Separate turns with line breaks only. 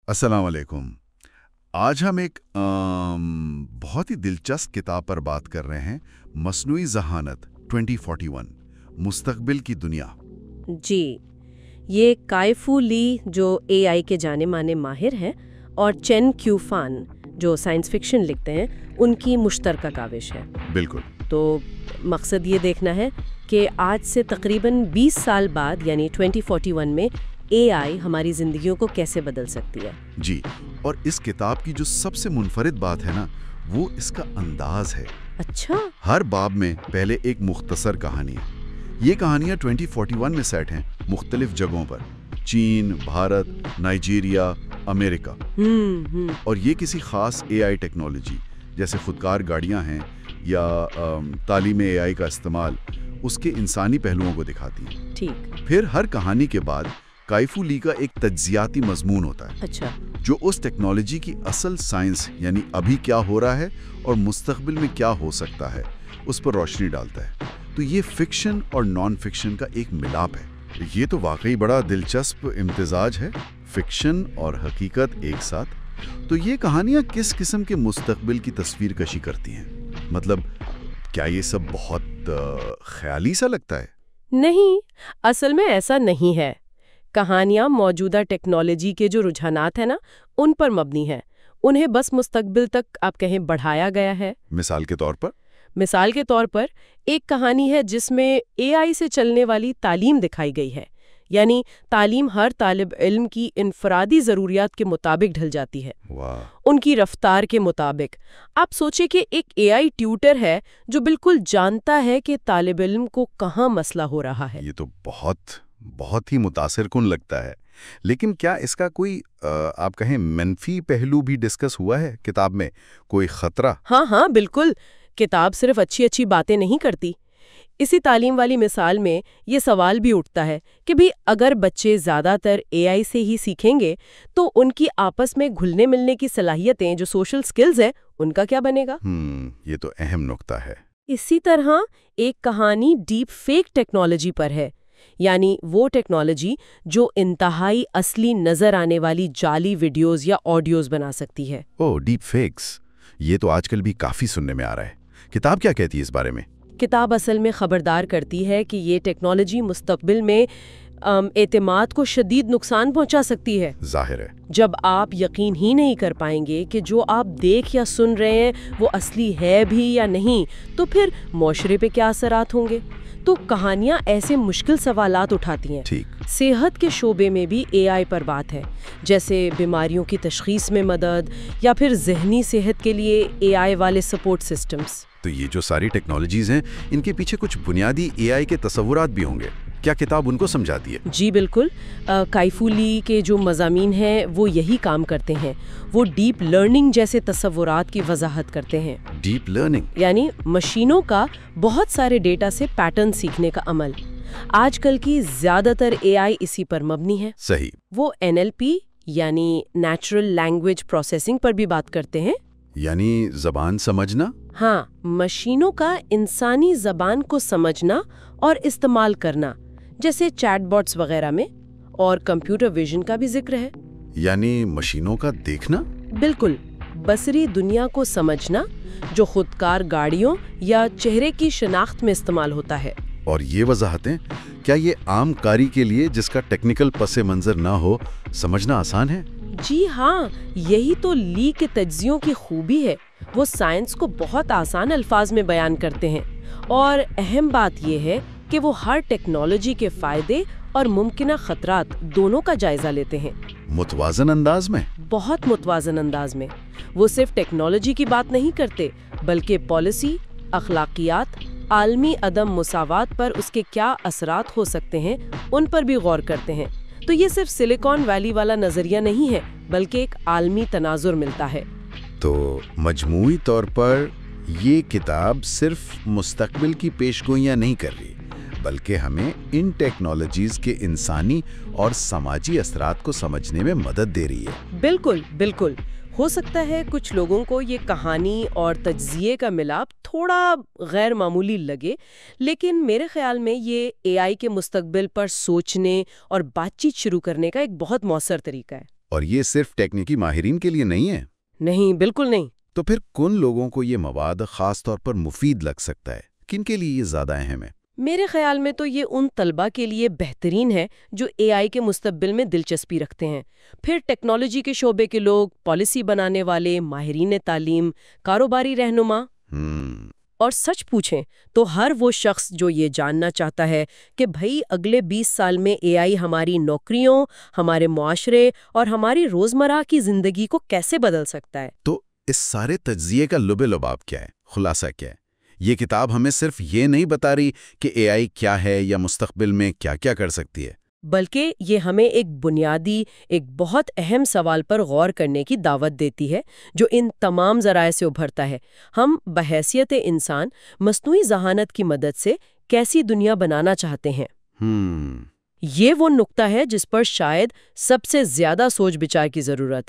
السلام علیکم۔ آج ہم ایک بہت ہی دلچسپ کتاب پر بات کر رہے ہیں، مصنوعی ذہانت 2041 مستقبل کی دنیا۔
جی، یہ کائی فو لی جو اے آئی کے جانے مانے ماہر ہیں اور چین کیو فان جو سائنس فکشن لکھتے ہیں، ان کی مشترکہ کاوش ہے۔
بالکل۔
تو مقصد یہ دیکھنا ہے کہ آج سے تقریباً 20 سال بعد یعنی 2041 میں اے آئی ہماری زندگیوں کو کیسے بدل سکتی ہے۔
جی، اور اس کتاب کی جو سب سے منفرد بات ہے نا، وہ اس کا انداز ہے۔
اچھا۔
ہر باب میں پہلے ایک مختصر کہانی ہے۔ یہ کہانیاں 2041 میں سیٹ ہیں، مختلف جگہوں پر، چین، بھارت، نائجیریا، امریکہ۔ اور یہ کسی خاص اے آئی ٹیکنالوجی جیسے خودکار گاڑیاں ہیں یا تعلیم اے آئی کا استعمال، اس کے انسانی پہلوؤں کو دکھاتی ہیں۔
ٹھیک۔
پھر ہر کہانی کے بعد کائی فو لی کا ایک تجزیاتی مضمون ہوتا ہے۔
اچھا۔
جو اس ٹیکنالوجی کی اصل سائنس یعنی ابھی کیا ہو رہا ہے اور مستقبل میں کیا ہو سکتا ہے اس پر روشنی ڈالتا ہے۔ تو یہ فکشن اور نان فکشن کا ایک ملاپ ہے۔ یہ تو واقعی بڑا دلچسپ امتزاج ہے، فکشن اور حقیقت ایک ساتھ۔ تو یہ کہانیاں کس قسم کے مستقبل کی تصویر کشی کرتی ہیں؟ مطلب کیا یہ سب بہت خیالی سا لگتا ہے؟
نہیں، اصل میں ایسا نہیں ہے۔ کہانیاں موجودہ ٹیکنالوجی کے جو رجحانات ہیں نا، ان پر مبنی ہیں۔ انہیں بس مستقبل تک آپ کہیں بڑھایا گیا ہے۔
مثال کے طور پر
ایک کہانی ہے جس میں اے آئی سے چلنے والی تعلیم دکھائی گئی ہے، یعنی تعلیم ہر طالب علم کی انفرادی ضروریات کے مطابق ڈھل جاتی ہے، ان کی رفتار کے مطابق۔ آپ سوچیں کہ ایک اے آئی ٹیوٹر ہے جو بالکل جانتا ہے کہ طالب علم کو کہاں مسئلہ ہو رہا ہے۔
یہ تو بہت ہی متاثر کن لگتا ہے۔ لیکن کیا اس کا کوئی آپ کہیں منفی پہلو بھی ڈسکس ہوا ہے کتاب میں؟ کوئی خطرہ؟
ہاں بالکل۔ کتاب صرف اچھی باتیں نہیں کرتی۔ اسی تعلیم والی مثال میں یہ سوال بھی اٹھتا ہے کہ بھی اگر بچے زیادہ تر اے آئی سے ہی سیکھیں گے تو ان کی آپس میں گھلنے ملنے کی صلاحیتیں جو سوشل سکلز ہیں ان کا کیا بنے گا؟
یہ تو اہم نقطہ ہے۔
اسی طرح ایک کہانی ڈیپ فیک ٹیکنالوجی پر ہے، یعنی وہ ٹیکنالوجی جو انتہائی اصلی نظر آنے والی جعلی ویڈیوز یا آڈیوز بنا سکتی ہے۔
ڈیپ فیکس، یہ تو آج کل بھی کافی سننے میں آ رہا ہے۔ کتاب کیا کہتی ہے اس بارے میں؟
کتاب اصل میں خبردار کرتی ہے کہ یہ ٹیکنالوجی مستقبل میں اعتماد کو شدید نقصان پہنچا سکتی ہے۔
ظاہر ہے۔
جب آپ یقین ہی نہیں کر پائیں گے کہ جو آپ دیکھ یا سن رہے ہیں وہ اصلی ہے بھی یا نہیں، تو پھر معاشرے پہ کیا اثرات ہوں گے؟ تو کہانیاں ایسے مشکل سوالات اٹھاتی ہیں۔
ٹھیک۔
صحت کے شعبے میں بھی اے آئی پر بات ہے، جیسے بیماریوں کی تشخیص میں مدد یا پھر ذہنی صحت کے لیے اے آئی والے سپورٹ سسٹمز۔
تو یہ جو ساری ٹیکنالوجیز ہیں، ان کے پیچھے کچھ بنیادی اے آئی کے تصورات بھی ہوں گے۔ کیا کتاب ان کو سمجھاتی ہے؟
جی بالکل۔ کائی فو لی کے جو مضامین ہیں وہ یہی کام کرتے ہیں۔ وہ ڈیپ لرننگ جیسے تصورات کی وضاحت کرتے ہیں۔
ڈیپ لرننگ
یعنی مشینوں کا بہت سارے ڈیٹا سے پیٹرن سیکھنے کا عمل۔ آج کل کی زیادہ تر اے آئی اسی پر مبنی ہے۔
صحیح۔
وہ NLP یعنی نیچرل لینگویج پروسیسنگ پر بھی بات کرتے ہیں۔
یعنی زبان سمجھنا؟
ہاں، مشینوں کا انسانی زبان کو سمجھنا اور استعمال کرنا، جیسے چیٹ باٹس وغیرہ میں، اور کمپیوٹر ویژن کا بھی ذکر ہے۔
یعنی مشینوں کا دیکھنا؟
بالکل، بصری دنیا کو سمجھنا جو خودکار گاڑیوں یا چہرے کی شناخت میں استعمال ہوتا ہے۔
اور یہ وضاحتیں کیا یہ عام کاری کے لیے جس کا ٹیکنیکل پس منظر نہ ہو سمجھنا آسان ہے؟
جی ہاں، یہی تو لی کے تجزیوں کی خوبی ہے۔ وہ سائنس کو بہت آسان الفاظ میں بیان کرتے ہیں، اور اہم بات یہ ہے کہ وہ ہر ٹیکنالوجی کے فائدے اور ممکنہ خطرات دونوں کا جائزہ لیتے ہیں۔
متوازن انداز میں؟
بہت متوازن انداز میں۔ وہ صرف ٹیکنالوجی کی بات نہیں کرتے بلکہ پالیسی، اخلاقیات، عالمی عدم مساوات پر اس کے کیا اثرات ہو سکتے ہیں ان پر بھی غور کرتے ہیں۔ تو یہ صرف سلیکان ویلی والا نظریہ نہیں ہے بلکہ ایک عالمی تناظر ملتا ہے۔
تو مجموعی طور پر یہ کتاب صرف مستقبل کی پیشگوئیاں نہیں کر رہی بلکہ ہمیں ان ٹیکنالوجیز کے انسانی اور سماجی اثرات کو سمجھنے میں مدد دے رہی ہے۔
بالکل۔ ہو سکتا ہے کچھ لوگوں کو یہ کہانی اور تجزیے کا ملاپ تھوڑا غیر معمولی لگے، لیکن میرے خیال میں یہ اے آئی کے مستقبل پر سوچنے اور بات چیت شروع کرنے کا ایک بہت مؤثر طریقہ ہے۔
اور یہ صرف ٹیکنیکی ماہرین کے لیے نہیں ہے؟
نہیں، بالکل نہیں۔
تو پھر کن لوگوں کو یہ مواد خاص طور پر مفید لگ سکتا ہے؟ کن کے لیے یہ زیادہ اہم ہے؟
میرے خیال میں تو یہ ان طلباء کے لیے بہترین ہے جو اے آئی کے مستقبل میں دلچسپی رکھتے ہیں۔ پھر ٹیکنالوجی کے شعبے کے لوگ، پالیسی بنانے والے، ماہرین تعلیم، کاروباری رہنما، اور سچ پوچھیں تو ہر وہ شخص جو یہ جاننا چاہتا ہے کہ بھئی اگلے 20 سال میں اے آئی ہماری نوکریوں، ہمارے معاشرے اور ہماری روزمرہ کی زندگی کو کیسے بدل سکتا ہے۔
تو اس سارے تجزیے کا لب لباب کیا ہے؟ خلاصہ کیا ہے؟ یہ کتاب ہمیں صرف یہ نہیں بتا رہی کہ اے آئی کیا ہے یا مستقبل میں کیا کیا کر سکتی ہے،
بلکہ یہ ہمیں ایک بنیادی، ایک بہت اہم سوال پر غور کرنے کی دعوت دیتی ہے جو ان تمام ذرائع سے ابھرتا ہے۔ ہم بحیثیت انسان مصنوعی ذہانت کی مدد سے کیسی دنیا بنانا چاہتے ہیں؟ یہ وہ نقطہ ہے جس پر شاید سب سے زیادہ سوچ بچار کی ضرورت ہے۔